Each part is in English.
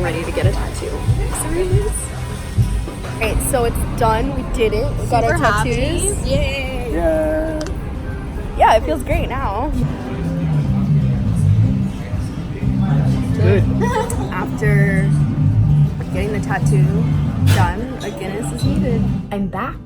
ready to get a tattoo. Alright, so it's done. We did it. We got our tattoos. Yay! Yeah, it feels great now. Good. After getting the tattoo done, a Guinness is needed. I'm back.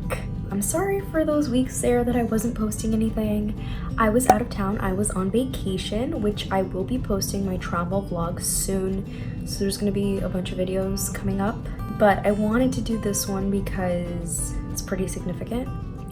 I'm sorry for those weeks there that I wasn't posting anything. I was out of town. I was on vacation, which I will be posting my travel vlog soon. So there's gonna be a bunch of videos coming up. But I wanted to do this one because it's pretty significant.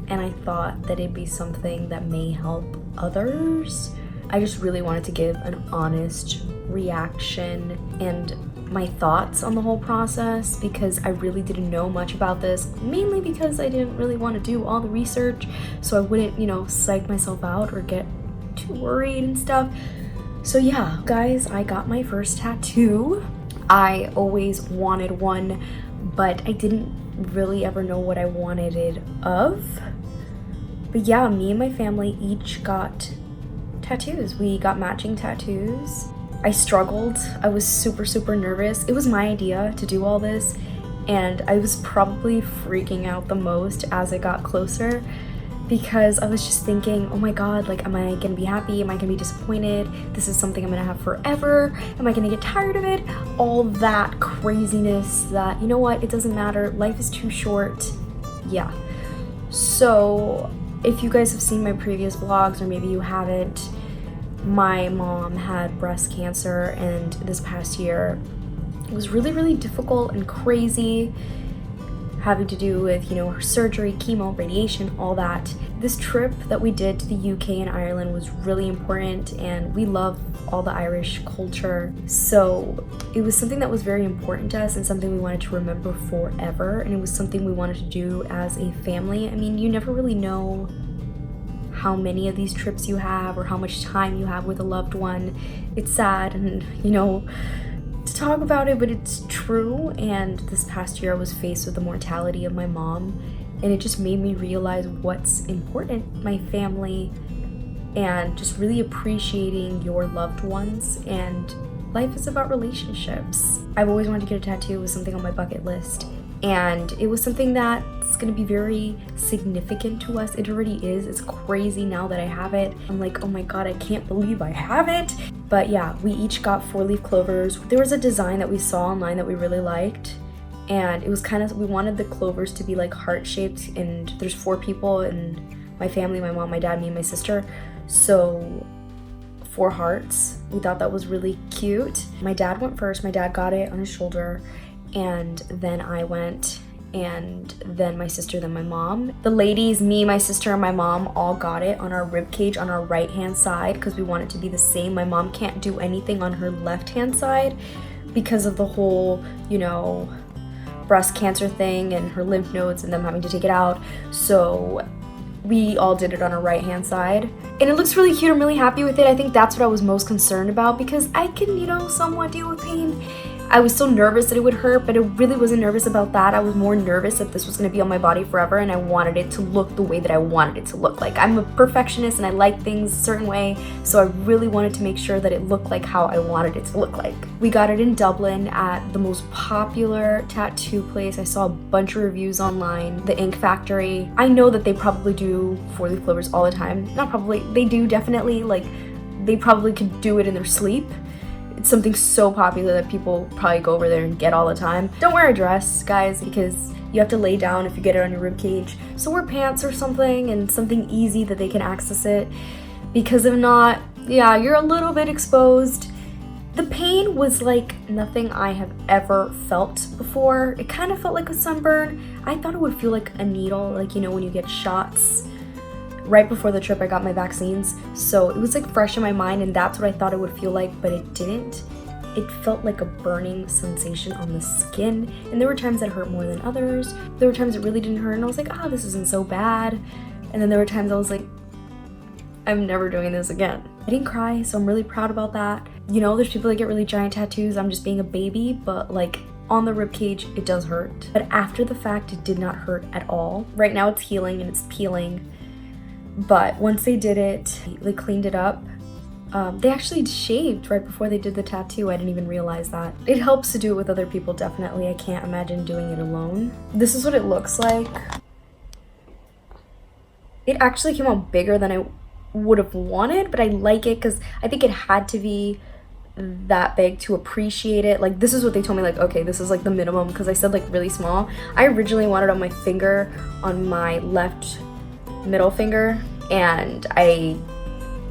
And I thought that it'd be something that may help others. I just really wanted to give an honest reaction and my thoughts on the whole process because I really didn't know much about this, mainly because I didn't really want to do all the research so I wouldn't, you know, psych myself out or get too worried and stuff. So yeah, guys, I got my first tattoo. I always wanted one, but I didn't really ever know what I wanted it of. But yeah, me and my family each got tattoos. We got matching tattoos. I struggled. I was super nervous. It was my idea to do all this, and I was probably freaking out the most as I got closer because I was just thinking, oh my god, like, am I gonna be happy? Am I gonna be disappointed? This is something I'm gonna have forever. Am I gonna get tired of it? All that craziness that, you know what, it doesn't matter. Life is too short. Yeah. So if you guys have seen my previous vlogs, or maybe you haven't, my mom had breast cancer, and this past year it was really difficult and crazy, having to do with, you know, her surgery, chemo, radiation, all that. This trip that we did to the UK and Ireland was really important, and we love all the Irish culture. So it was something that was very important to us and something we wanted to remember forever, and it was something we wanted to do as a family. I mean, you never really know how many of these trips you have or how much time you have with a loved one. It's sad and, you know, to talk about it, but it's true. And this past year I was faced with the mortality of my mom, and it just made me realize what's important, my family, and just really appreciating your loved ones. And life is about relationships. I've always wanted to get a tattoo. It was something on my bucket list, and it was something that's gonna be very significant to us. It already is. It's crazy now that I have it. I'm like, oh my god, I can't believe I have it. But yeah, we each got 4-leaf clovers. There was a design that we saw online that we really liked, and it was kind of, we wanted the clovers to be like heart-shaped, and there's 4 people in my family, my mom, my dad, me, and my sister. So 4 hearts. We thought that was really cute. My dad went first. My dad got it on his shoulder, and then I went, and then my sister, then my mom. The ladies, me, my sister, and my mom all got it on our rib cage on our right hand side because we want it to be the same. My mom can't do anything on her left hand side because of the whole, you know, breast cancer thing and her lymph nodes and them having to take it out. So we all did it on our right hand side, and it looks really cute. I'm really happy with it. I think that's what I was most concerned about because I can, you know, somewhat deal with pain. I was so nervous that it would hurt, but I really wasn't nervous about that. I was more nervous that this was going to be on my body forever, and I wanted it to look the way that I wanted it to look. Like, I'm a perfectionist and I like things a certain way, so I really wanted to make sure that it looked like how I wanted it to look like. We got it in Dublin at the most popular tattoo place. I saw a bunch of reviews online, the Ink Factory. I know that they probably do 4-leaf clovers all the time. Not probably, they do definitely. Like, they probably could do it in their sleep. It's something so popular that people probably go over there and get all the time. Don't wear a dress, guys, because you have to lay down if you get it on your rib cage. So wear pants or something, and something easy that they can access it, because if not, yeah, you're a little bit exposed. The pain was like nothing I have ever felt before. It kind of felt like a sunburn. I thought it would feel like a needle, like, you know, when you get shots. Right before the trip I got my vaccines, so it was like fresh in my mind, and that's what I thought it would feel like, but it didn't. It felt like a burning sensation on the skin, and there were times that hurt more than others. There were times it really didn't hurt, and I was like, this isn't so bad. And then there were times I was like, I'm never doing this again. I didn't cry, so I'm really proud about that. You know, there's people that get really giant tattoos. I'm just being a baby, but like, on the ribcage, it does hurt. But after the fact, it did not hurt at all. Right now it's healing and it's peeling. But once they did it, they cleaned it up, They actually shaved right before they did the tattoo. I didn't even realize that. It helps to do it with other people, definitely. I can't imagine doing it alone. This is what it looks like. It actually came out bigger than I would have wanted, but I like it because I think it had to be that big to appreciate it. Like, this is what they told me, like, okay, this is like the minimum, because I said like really small. I originally wanted on my finger, on my left middle finger, and I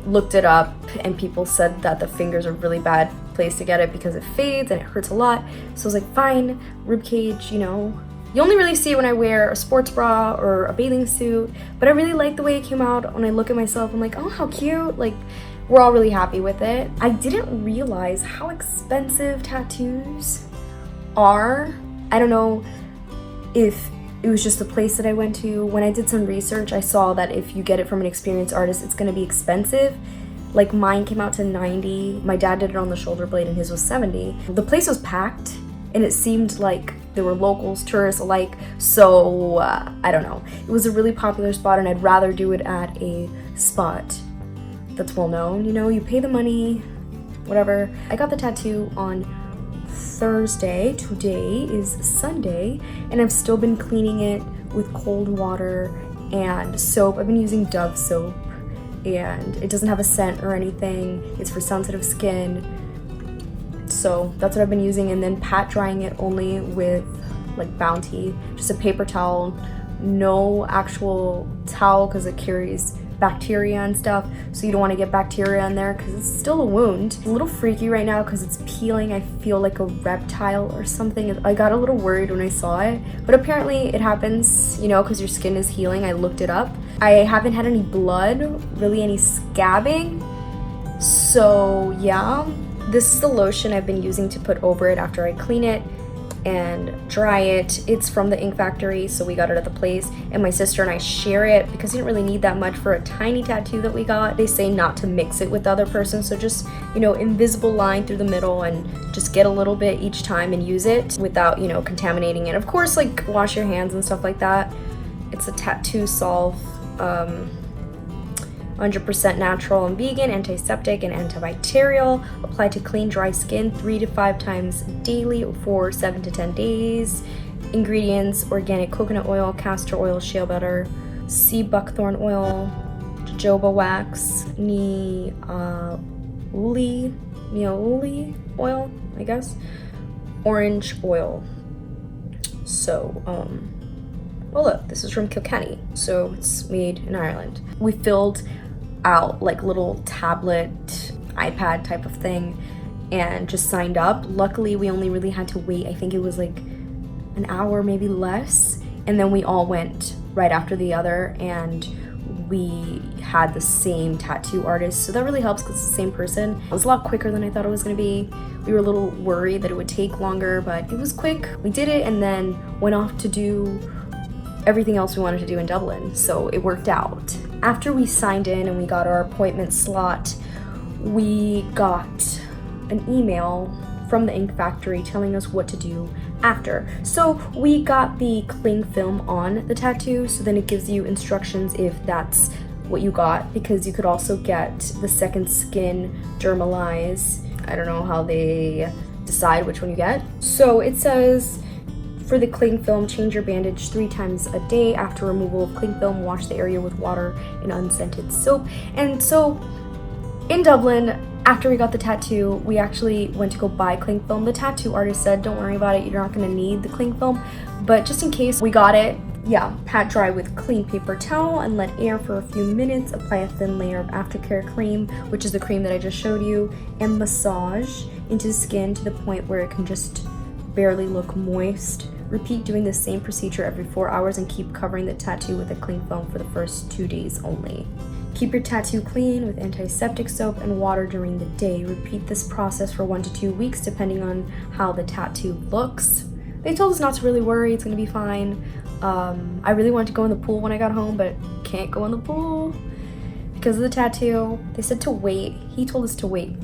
looked it up and people said that the fingers are a really bad place to get it because it fades and it hurts a lot. So I was like, fine, rib cage, you know. You only really see it when I wear a sports bra or a bathing suit, but I really like the way it came out. When I look at myself, I'm like, oh, how cute. Like, we're all really happy with it. I didn't realize how expensive tattoos are. I don't know if it was just the place that I went to. When I did some research, I saw that if you get it from an experienced artist, it's gonna be expensive. Like, mine came out to $90. My dad did it on the shoulder blade and his was $70. The place was packed and it seemed like there were locals, tourists alike. So I don't know. It was a really popular spot and I'd rather do it at a spot that's well known. You know, you pay the money, whatever. I got the tattoo on Thursday. Today is Sunday and I've still been cleaning it with cold water and soap. I've been using Dove soap and it doesn't have a scent or anything. It's for sensitive skin. So that's what I've been using, and then pat drying it only with like Bounty, just a paper towel, no actual towel because it carries bacteria and stuff, so you don't want to get bacteria in there because it's still a wound. It's a little freaky right now because it's peeling. I feel like a reptile or something. I got a little worried when I saw it, but apparently it happens, you know, because your skin is healing. I looked it up. I haven't had any blood, really any scabbing, so yeah. This is the lotion I've been using to put over it after I clean it and dry it. It's from the Ink Factory, so we got it at the place, and my sister and I share it because we didn't really need that much for a tiny tattoo that we got. They say not to mix it with the other person, so just, you know, invisible line through the middle and just get a little bit each time and use it without, you know, contaminating it. Of course, like, wash your hands and stuff like that. It's a tattoo solve, 100% natural and vegan, antiseptic and antibacterial. Apply to clean, dry skin 3 to 5 times daily for 7 to 10 days. Ingredients: organic coconut oil, castor oil, shea butter, sea buckthorn oil, jojoba wax, niaouli oil, I guess, orange oil. So, well, look, this is from Kilkenny, so it's made in Ireland. We filled out like little tablet, iPad type of thing and just signed up. Luckily, we only really had to wait, I think it was like an hour, maybe less, and then we all went right after the other and we had the same tattoo artist, so that really helps because it's the same person. It was a lot quicker than I thought it was going to be. We were a little worried that it would take longer, but it was quick. We did it and then went off to do everything else we wanted to do in Dublin, so it worked out. After we signed in and we got our appointment slot, we got an email from the Ink Factory telling us what to do after. So we got the cling film on the tattoo, so then it gives you instructions if that's what you got, because you could also get the second skin dermalize. I don't know how they decide which one you get. So it says, for the cling film, change your bandage 3 times a day. After removal of cling film, wash the area with water and unscented soap. And so in Dublin, after we got the tattoo, we actually went to go buy cling film. The tattoo artist said, don't worry about it, you're not gonna need the cling film, but just in case, we got it. Yeah, pat dry with clean paper towel and let air for a few minutes. Apply a thin layer of aftercare cream, which is the cream that I just showed you, and massage into the skin to the point where it can just barely look moist. Repeat doing the same procedure every 4 hours and keep covering the tattoo with a cling film for the first 2 days only. Keep your tattoo clean with antiseptic soap and water during the day. Repeat this process for 1 to 2 weeks depending on how the tattoo looks. They told us not to really worry, it's gonna be fine. I really wanted to go in the pool when I got home, but can't go in the pool because of the tattoo. They said to wait. He told us to wait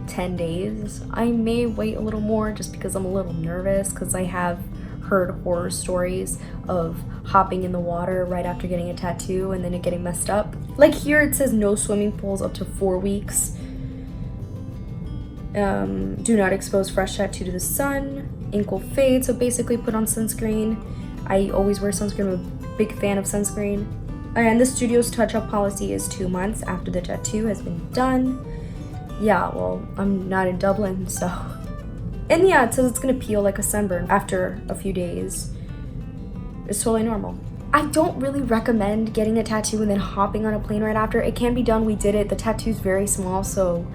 10 days. I may wait a little more just because I'm a little nervous, because I have heard horror stories of hopping in the water right after getting a tattoo and then it getting messed up. Like here it says no swimming pools up to 4 weeks. Do not expose fresh tattoo to the sun. Ink will fade, so basically put on sunscreen. I always wear sunscreen. I'm a big fan of sunscreen. And the studio's touch-up policy is 2 months after the tattoo has been done. Yeah, well, I'm not in Dublin, so. And yeah, it says it's gonna peel like a sunburn after a few days. It's totally normal. I don't really recommend getting a tattoo and then hopping on a plane right after. It can be done, we did it. The tattoo's very small, so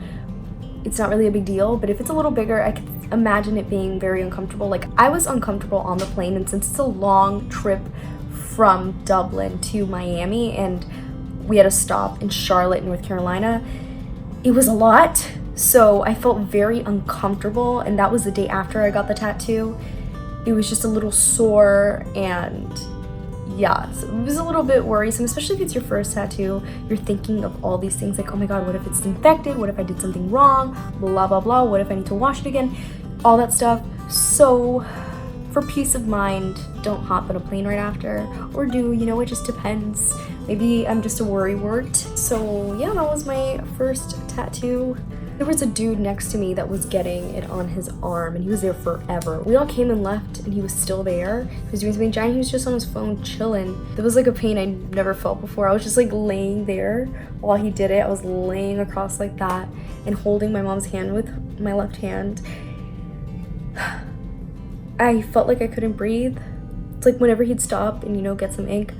it's not really a big deal. But if it's a little bigger, I can imagine it being very uncomfortable. Like, I was uncomfortable on the plane, and since it's a long trip from Dublin to Miami, and we had to stop in Charlotte, North Carolina, it was a lot. So I felt very uncomfortable, and that was the day after I got the tattoo. It was just a little sore, and yeah, so it was a little bit worrisome, especially if it's your first tattoo. You're thinking of all these things like, oh my god, what if it's infected? What if I did something wrong? Blah, blah, blah. What if I need to wash it again? All that stuff. So for peace of mind, don't hop on a plane right after. Or do, you know, it just depends. Maybe I'm just a worrywart. So yeah, that was my first tattoo. There was a dude next to me that was getting it on his arm, and he was there forever. We all came and left, and he was still there. He was doing something giant. He was just on his phone chilling. There was like a pain I never felt before. I was just like laying there while he did it. I was laying across like that and holding my mom's hand with my left hand. I felt like I couldn't breathe. It's like whenever he'd stop and, you know, get some ink,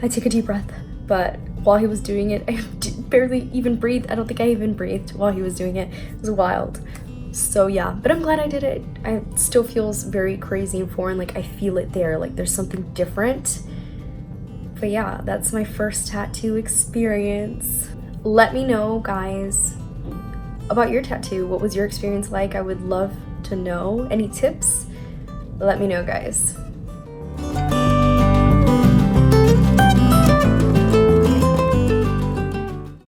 I'd take a deep breath. But while he was doing it, I barely even breathed. I don't think I even breathed while he was doing it. It was wild. So yeah, but I'm glad I did it. It still feels very crazy and foreign. Like, I feel it there. Like, there's something different. But yeah, that's my first tattoo experience. Let me know, guys, about your tattoo. What was your experience like? I would love to know. Any tips? Let me know, guys.